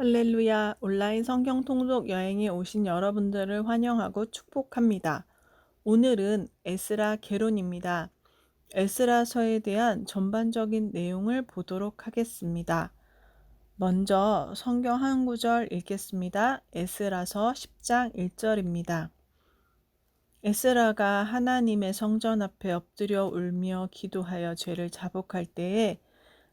할렐루야! 온라인 성경 통독 여행에 오신 여러분들을 환영하고 축복합니다. 오늘은 에스라 계론입니다. 에스라서에 대한 전반적인 내용을 보도록 하겠습니다. 먼저 성경 한 구절 읽겠습니다. 에스라서 10장 1절입니다. 에스라가 하나님의 성전 앞에 엎드려 울며 기도하여 죄를 자복할 때에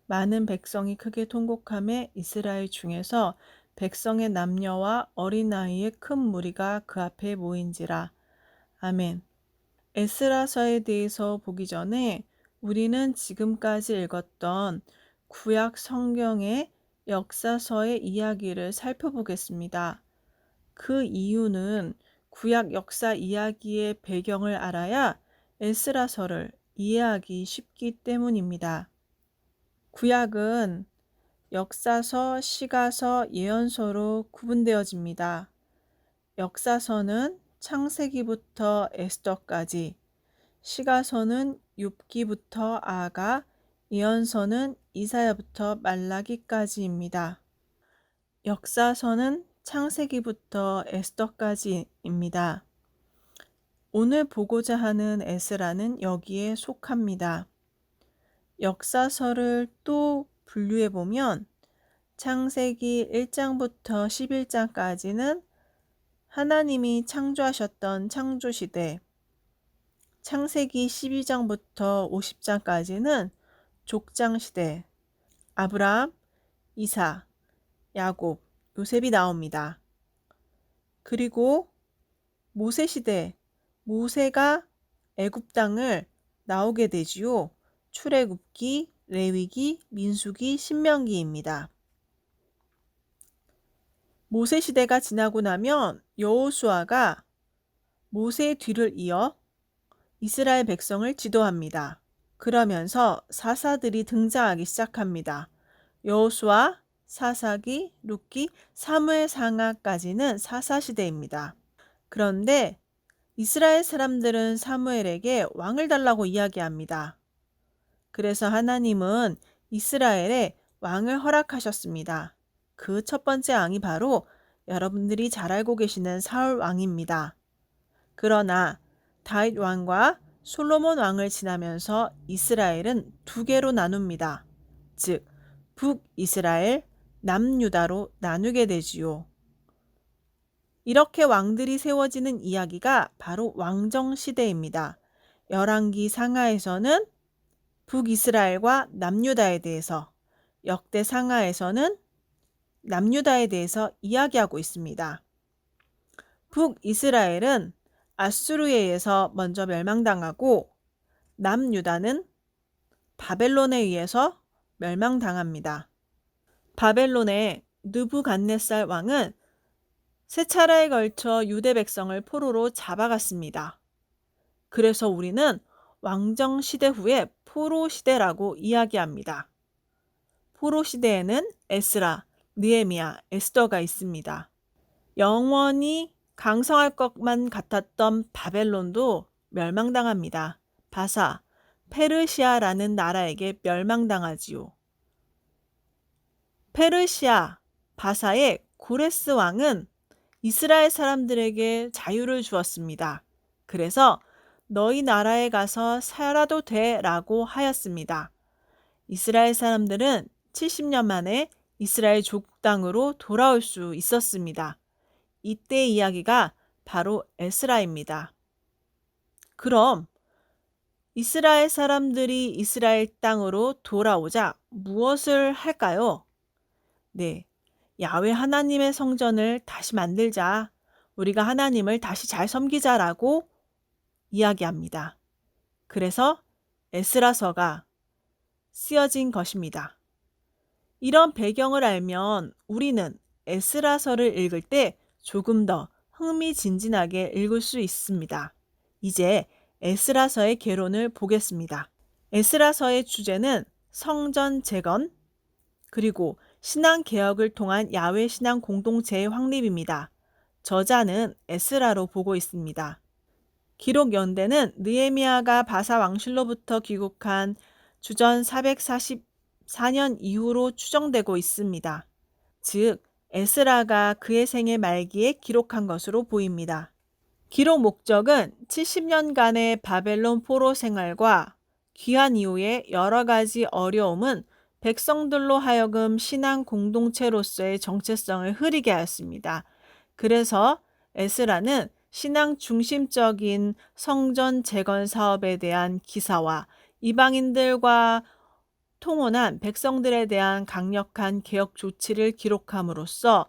많은 백성이 크게 통곡하며 이스라엘 중에서 백성의 남녀와 어린아이의 큰 무리가 그 앞에 모인지라. 아멘. 에스라서에 대해서 보기 전에 우리는 지금까지 읽었던 구약 성경의 역사서의 이야기를 살펴보겠습니다. 그 이유는 구약 역사 이야기의 배경을 알아야 에스라서를 이해하기 쉽기 때문입니다. 구약은 역사서, 시가서, 예언서로 구분되어집니다. 역사서는 창세기부터 에스더까지, 시가서는 욥기부터 아가, 예언서는 이사야부터 말라기까지입니다. 역사서는 창세기부터 에스더까지입니다. 오늘 보고자 하는 에스라는 여기에 속합니다. 역사서를 또 분류해보면 창세기 1장부터 11장까지는 하나님이 창조하셨던 창조시대, 창세기 12장부터 50장까지는 족장시대, 아브라함, 이삭, 야곱, 요셉이 나옵니다. 그리고 모세시대, 모세가 애굽 땅을 나오게 되지요. 출애굽기, 레위기, 민수기, 신명기입니다. 모세 시대가 지나고 나면 여호수아가 모세의 뒤를 이어 이스라엘 백성을 지도합니다. 그러면서 사사들이 등장하기 시작합니다. 여호수아, 사사기, 룻기, 사무엘 상하까지는 사사 시대입니다. 그런데 이스라엘 사람들은 사무엘에게 왕을 달라고 이야기합니다. 그래서 하나님은 이스라엘에 왕을 허락하셨습니다. 그 첫 번째 왕이 바로 여러분들이 잘 알고 계시는 사울 왕입니다. 그러나 다윗 왕과 솔로몬 왕을 지나면서 이스라엘은 두 개로 나눕니다. 즉, 북이스라엘, 남유다로 나누게 되지요. 이렇게 왕들이 세워지는 이야기가 바로 왕정시대입니다. 열왕기 상하에서는 북이스라엘과 남유다에 대해서, 역대 상하에서는 남유다에 대해서 이야기하고 있습니다. 북이스라엘은 아수르에 의해서 먼저 멸망당하고 남유다는 바벨론에 의해서 멸망당합니다. 바벨론의 느부갓네살 왕은 세 차례에 걸쳐 유대 백성을 포로로 잡아갔습니다. 그래서 우리는 왕정 시대 후에 포로 시대라고 이야기합니다. 포로 시대에는 에스라, 느헤미야, 에스더가 있습니다. 영원히 강성할 것만 같았던 바벨론도 멸망당합니다. 바사, 페르시아라는 나라에게 멸망당하지요. 페르시아, 바사의 고레스 왕은 이스라엘 사람들에게 자유를 주었습니다. 그래서 너희 나라에 가서 살아도 돼 라고 하였습니다. 이스라엘 사람들은 70년 만에 이스라엘 족 땅으로 돌아올 수 있었습니다. 이때 이야기가 바로 에스라입니다. 그럼 이스라엘 사람들이 이스라엘 땅으로 돌아오자 무엇을 할까요? 네, 야훼 하나님의 성전을 다시 만들자, 우리가 하나님을 다시 잘 섬기자라고 이야기합니다. 그래서 에스라서가 쓰여진 것입니다. 이런 배경을 알면 우리는 에스라서를 읽을 때 조금 더 흥미진진하게 읽을 수 있습니다. 이제 에스라서의 개론을 보겠습니다. 에스라서의 주제는 성전 재건, 그리고 신앙개혁을 통한 야훼 신앙 공동체의 확립입니다. 저자는 에스라로 보고 있습니다. 기록 연대는 느헤미야가 바사 왕실로부터 귀국한 주전 444년 이후로 추정되고 있습니다. 즉, 에스라가 그의 생애 말기에 기록한 것으로 보입니다. 기록 목적은 70년간의 바벨론 포로 생활과 귀환 이후의 여러 가지 어려움은 백성들로 하여금 신앙 공동체로서의 정체성을 흐리게 하였습니다. 그래서 에스라는 신앙 중심적인 성전 재건 사업에 대한 기사와 이방인들과 통혼한 백성들에 대한 강력한 개혁 조치를 기록함으로써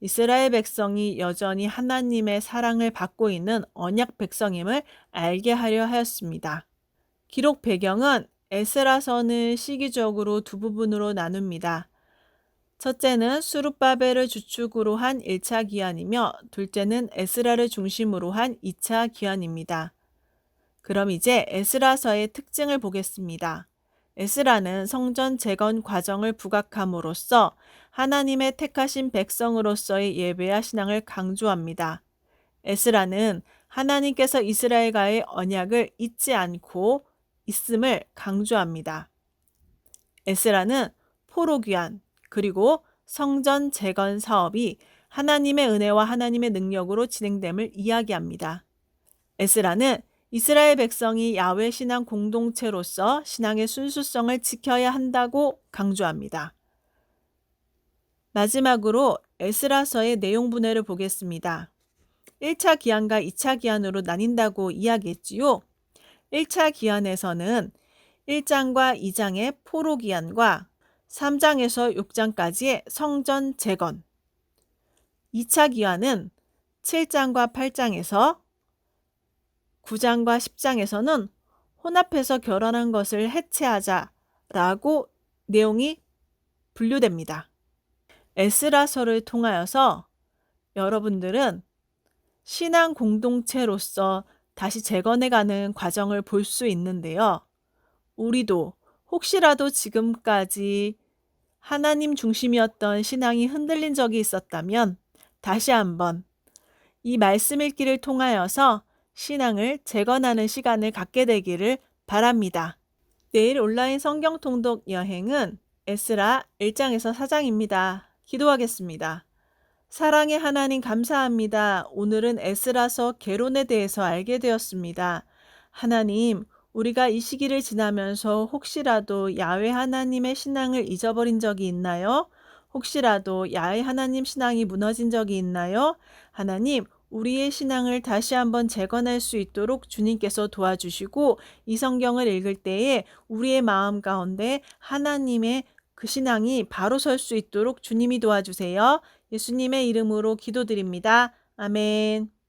이스라엘 백성이 여전히 하나님의 사랑을 받고 있는 언약 백성임을 알게 하려 하였습니다. 기록 배경은 에스라서는 시기적으로 두 부분으로 나눕니다. 첫째는 수룹바벨을 주축으로 한 1차 기한이며 둘째는 에스라를 중심으로 한 2차 기한입니다. 그럼 이제 에스라서의 특징을 보겠습니다. 에스라는 성전 재건 과정을 부각함으로써 하나님의 택하신 백성으로서의 예배와 신앙을 강조합니다. 에스라는 하나님께서 이스라엘과의 언약을 잊지 않고 있음을 강조합니다. 에스라는 포로 귀환 그리고 성전 재건 사업이 하나님의 은혜와 하나님의 능력으로 진행됨을 이야기합니다. 에스라는 이스라엘 백성이 야훼 신앙 공동체로서 신앙의 순수성을 지켜야 한다고 강조합니다. 마지막으로 에스라서의 내용 분해를 보겠습니다. 1차 기한과 2차 기한으로 나뉜다고 이야기했지요. 1차 기한에서는 1장과 2장의 포로 기한과 3장에서 6장까지의 성전 재건, 2차 기한은 7장과 8장에서 9장과 10장에서는 혼합해서 결혼한 것을 해체하자라고 내용이 분류됩니다. 에스라서를 통하여서 여러분들은 신앙 공동체로서 다시 재건해가는 과정을 볼 수 있는데요. 우리도 혹시라도 지금까지 하나님 중심이었던 신앙이 흔들린 적이 있었다면 다시 한번 이 말씀 읽기를 통하여서 신앙을 재건하는 시간을 갖게 되기를 바랍니다. 내일 온라인 성경 통독 여행은 에스라 1장에서 4장입니다. 기도하겠습니다. 사랑의 하나님 감사합니다. 오늘은 에스라서 개론에 대해서 알게 되었습니다. 하나님, 우리가 이 시기를 지나면서 혹시라도 야훼 하나님의 신앙을 잊어버린 적이 있나요? 혹시라도 야훼 하나님 신앙이 무너진 적이 있나요? 하나님, 우리의 신앙을 다시 한번 재건할 수 있도록 주님께서 도와주시고 이 성경을 읽을 때에 우리의 마음 가운데 하나님의 그 신앙이 바로 설 수 있도록 주님이 도와주세요. 예수님의 이름으로 기도드립니다. 아멘.